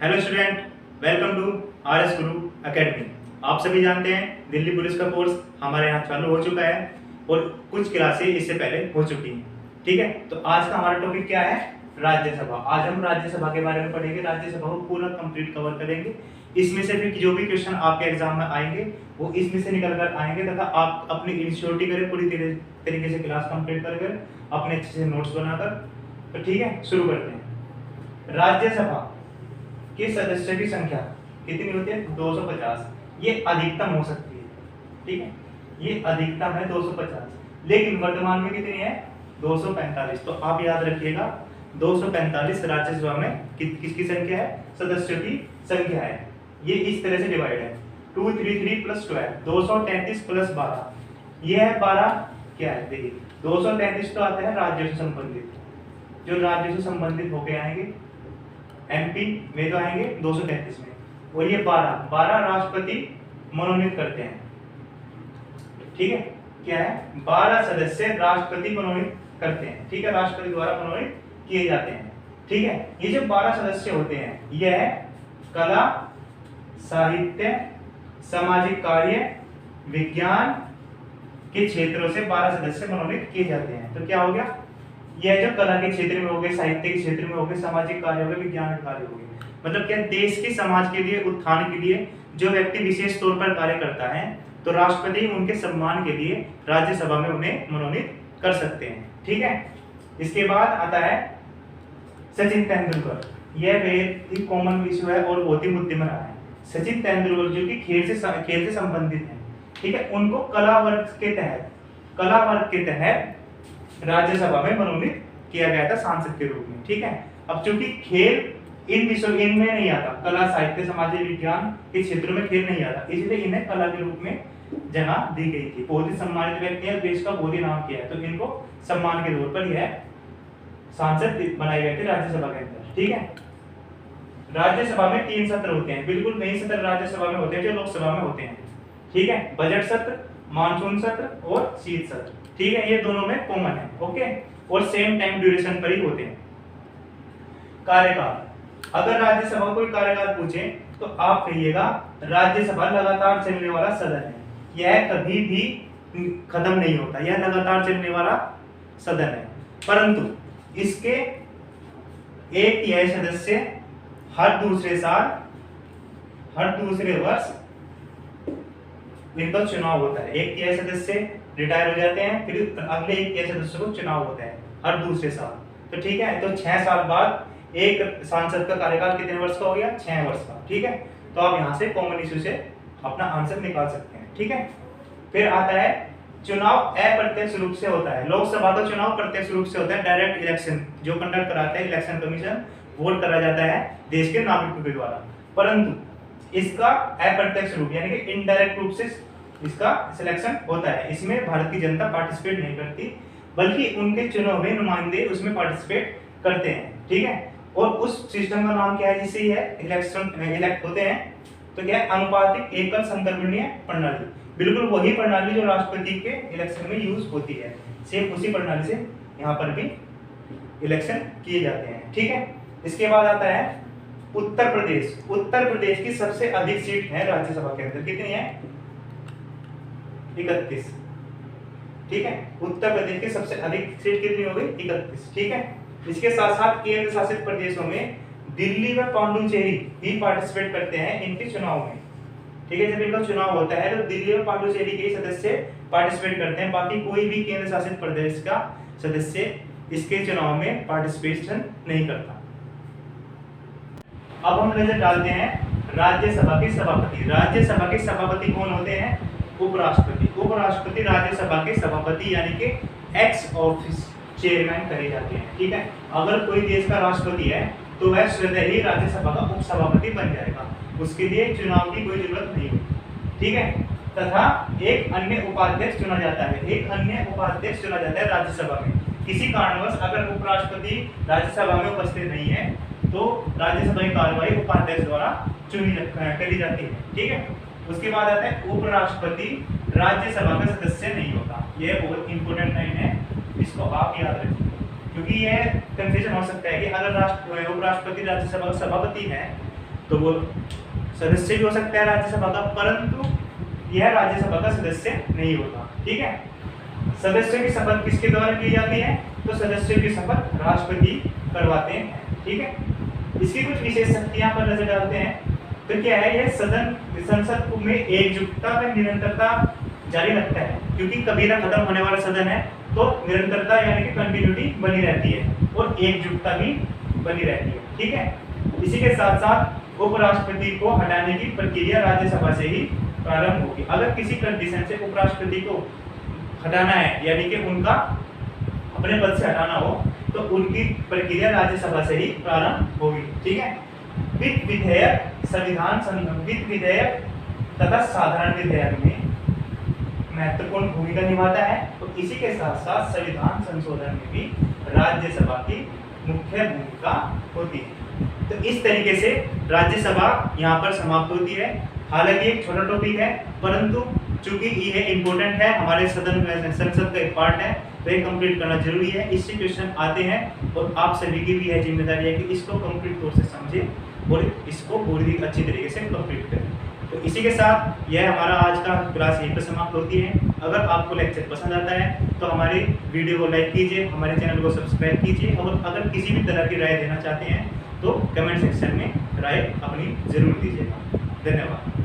Hello student, welcome to RS Guru academy. आप सभी जानते हैं दिल्ली पुलिस का कोर्स हमारे यहाँ चालू हो चुका है और कुछ क्लासें इससे पहले हो चुकी हैं। ठीक है, तो आज का हमारा टॉपिक क्या है? राज्यसभा। आज हम राज्यसभा के बारे में पढ़ेंगे, राज्यसभा को पूरा कंप्लीट कवर करेंगे। इसमें से फिर जो भी क्वेश्चन आपके एग्जाम में आएंगे वो इसमें से निकल कर आएंगे तथा आप अपनी इंश्योरिटी करें पूरी तरीके से क्लास कंप्लीट कर अपने अच्छे से नोट्स बनाकर। तो ठीक है, शुरू करते हैं। राज्यसभा के सदस्यों की संख्या कितनी होती है? 250। ये अधिकतम हो सकती है, ठीक है, ये अधिकतम है 250, लेकिन वर्तमान में कितनी है? 245। तो आप याद रखिएगा 245 राज्यसभा में किसकी संख्या है? सदस्यों की संख्या है। ये इस तरह से डिवाइड है 233 प्लस 12, 233 प्लस 12, ये है 12। क्या है? देखिए 233 तो आता है राज्यों से संबंधित, जो राज्यों से संबंधित होके आएंगे एमपी में तो आएंगे 233 में, और ये 12 राष्ट्रपति मनोनीत करते हैं। ठीक है, क्या है? 12 सदस्य राष्ट्रपति मनोनीत करते हैं। ठीक है, राष्ट्रपति द्वारा मनोनीत किए जाते हैं। ठीक है, ये जो 12 सदस्य होते हैं ये है कला, साहित्य, सामाजिक कार्य, विज्ञान के क्षेत्रों से 12 सदस्य मनोनीत किए जाते हैं। तो क्या हो गया? यह जो कला के क्षेत्र में हो गए, साहित्य के क्षेत्र में हो गए, सामाजिक कार्य हो गए, विज्ञान के कार्य हो गए, मतलब क्या देश के समाज के लिए, उत्थान के लिए जो व्यक्ति विशेष तौर पर कार्य करता है तो राष्ट्रपति उनके सम्मान के लिए राज्यसभा में उन्हें मनोनीत कर सकते हैं। ठीक है, इसके बाद आता है सचिन तेंदुलकर। यह बेहद ही कॉमन इशू है और बहुत ही बुद्धिमान है। सचिन तेंदुलकर जो कि खेल से संबंधित है, ठीक है, उनको कला वर्ग के तहत राज्यसभा में मनोनीत किया गया था सांसद के रूप में। ठीक है, अब चूंकि खेल इन विषयों इनमें नहीं आता, कला, साहित्य, सामाजिक विज्ञान के क्षेत्रों में खेल नहीं आता, इसलिए इन्हें कला के रूप में जगह दी गई थी। बहुत ही सम्मानित व्यक्ति है, देश का बहुत ही नाम किया है, तो इनको सम्मान के तौर पर यह सांसद बनाए गए थे राज्यसभा के अंदर। ठीक है, राज्यसभा में 3 सत्र होते हैं, बिल्कुल वही सत्र राज्यसभा में होते हैं जो लोकसभा में होते हैं। ठीक है, बजट सत्र, मानसून सत्र और शीत सत्र। ठीक है, ये दोनों में कॉमन है। ओके, और सेम टाइम ड्यूरेशन पर ही होते हैं। कार्यकाल, अगर राज्यसभा कोई कार्यकाल पूछे तो आप कहिएगा राज्यसभा लगातार चलने वाला सदन है, यह कभी भी खत्म नहीं होता, यह लगातार चलने वाला सदन है। परंतु इसके 1/3 सदस्य हर दूसरे साल, हर दूसरे वर्ष इनका चुनाव होता है। 1/3 सदस्य रिटायर हो जाते हैं, फिर अगले 1/3 सदस्य को चुनाव होता है हर दूसरे साल। तो ठीक है, तो 6 साल बाद एक सांसद का कार्यकाल कितने वर्ष का हो गया? 6 वर्ष का। ठीक है, तो आप यहाँ से कॉमन इश्यू से अपना आंसर निकाल सकते हैं। ठीक है, फिर आता है चुनाव अप्रत्यक्ष रूप से होता है। लोकसभा का चुनाव प्रत्यक्ष रूप से होता है, डायरेक्ट इलेक्शन जो कंडक्ट कराता है इलेक्शन कमीशन, वोट करा जाता है देश के नागरिकों के द्वारा। परंतु इसका अप्रत्यक्ष रूप यानी कि इनडायरेक्ट रूप से इसका सिलेक्शन होता है। इसमें भारत की जनता पार्टिसिपेट नहीं करती, बल्कि उनके चुने हुए नुमाइंदे उसमें पार्टिसिपेट करते हैं। ठीक है, और उस सिस्टम का नाम क्या है जिससे यह इलेक्शन इलेक्ट होते हैं? तो क्या है? अनुपातिक एकल संदर्भनीय प्रणाली। बिल्कुल वही प्रणाली जो राष्ट्रपति के इलेक्शन में यूज होती है, सेम उसी प्रणाली से यहाँ पर भी इलेक्शन किए जाते हैं। ठीक है, इसके बाद आता है उत्तर प्रदेश। उत्तर प्रदेश की सबसे अधिक सीट है राज्यसभा के अंदर, कितनी है? 31। ठीक है, उत्तर प्रदेश की सबसे अधिक सीट कितनी हो गई? 31। ठीक है, इसके साथ साथ केंद्र शासित प्रदेशों में दिल्ली व पांडुचेरी भी पार्टिसिपेट करते हैं इनके चुनाव में। ठीक है, जब इनका चुनाव होता है तो दिल्ली और पांडुचेरी के सदस्य पार्टिसिपेट करते हैं, बाकी कोई भी केंद्र शासित प्रदेश का सदस्य इसके चुनाव में पार्टिसिपेशन नहीं करता। अब हम नजर डालते हैं राज्यसभा के सभापति। राज्यसभा के सभापति कौन होते हैं? उपराष्ट्रपति। उपराष्ट्रपति राज्यसभा के सभापति यानी कि एक्स ऑफिस चेयरमैन करे जाते हैं। ठीक है, अगर कोई देश का राष्ट्रपति है तो वह स्वतः ही राज्यसभा का उपसभापति बन जाएगा, उसके लिए चुनाव की कोई जरूरत नहीं होती। ठीक है, तथा एक अन्य उपाध्यक्ष चुना जाता है, एक अन्य उपाध्यक्ष चुना जाता है राज्यसभा में। किसी कारणवश अगर उपराष्ट्रपति राज्यसभा में उपस्थित नहीं है तो राज्यसभा की कार्यवाही उपाध्यक्ष द्वारा करी जाती है। ठीक है, उसके बाद आता है उपराष्ट्रपति राज्यसभा का सदस्य नहीं होता। यह बहुत इंपॉर्टेंट लाइन है, इसको आप याद रखिए, क्योंकि यह कंफ्यूजन हो सकता है कि अगर उपराष्ट्रपति राज्यसभा का सभापति है तो वो सदस्य भी हो सकता है राज्यसभा का, परंतु यह राज्यसभा का सदस्य नहीं होता। ठीक है, सदस्य की शपथ किसके द्वारा की जाती है? तो सदस्यों की शपथ राष्ट्रपति करवाते हैं। ठीक है, इसकी कुछ विशेष शक्तियां पर नजर डालते हैं। तो क्या है, यह सदन संसद में एकजुटता व निरंतरता जारी रखता है, क्योंकि कभी ना खत्म होने वाला सदन है, तो निरंतरता यानी कि कंटिन्यूटी बनी रहती है और एकजुटता भी बनी रहती है। ठीक है, इसी के साथ साथ उपराष्ट्रपति को हटाने की प्रक्रिया राज्यसभा से ही प्रारंभ होगी। अगर किसी कंडीशन से उपराष्ट्रपति को हटाना है, यानी कि उनका अपने पद से हटाना हो, तो उनकी प्रक्रिया राज्यसभा से ही प्रारंभ होगी। ठीक है, वित्त विधेयक, वित्त विधेयक तथा साधारण विधेयक में महत्वपूर्ण भूमिका निभाता है। तो इसी के साथ साथ संविधान संशोधन में भी राज्यसभा की मुख्य भूमिका होती है। तो इस तरीके से राज्यसभा यहाँ पर समाप्त होती है। हालांकि एक छोटा टॉपिक है, परंतु चूंकि ये इम्पोर्टेंट है, हमारे संसद का एक पार्ट है, तो ये कंप्लीट करना जरूरी है। इससे क्वेश्चन आते हैं और आप सभी की भी यह जिम्मेदारी है कि इसको कंप्लीट तौर से समझें और इसको पूरी अच्छी तरीके से कंप्लीट करें। तो इसी के साथ यह हमारा आज का क्लास यहीं पर समाप्त होती है। अगर आपको लेक्चर पसंद आता है तो हमारी वीडियो को लाइक कीजिए, हमारे चैनल को सब्सक्राइब कीजिए, और अगर किसी भी तरह की राय देना चाहते हैं तो कमेंट सेक्शन में राय अपनी जरूर दीजिएगा। धन्यवाद।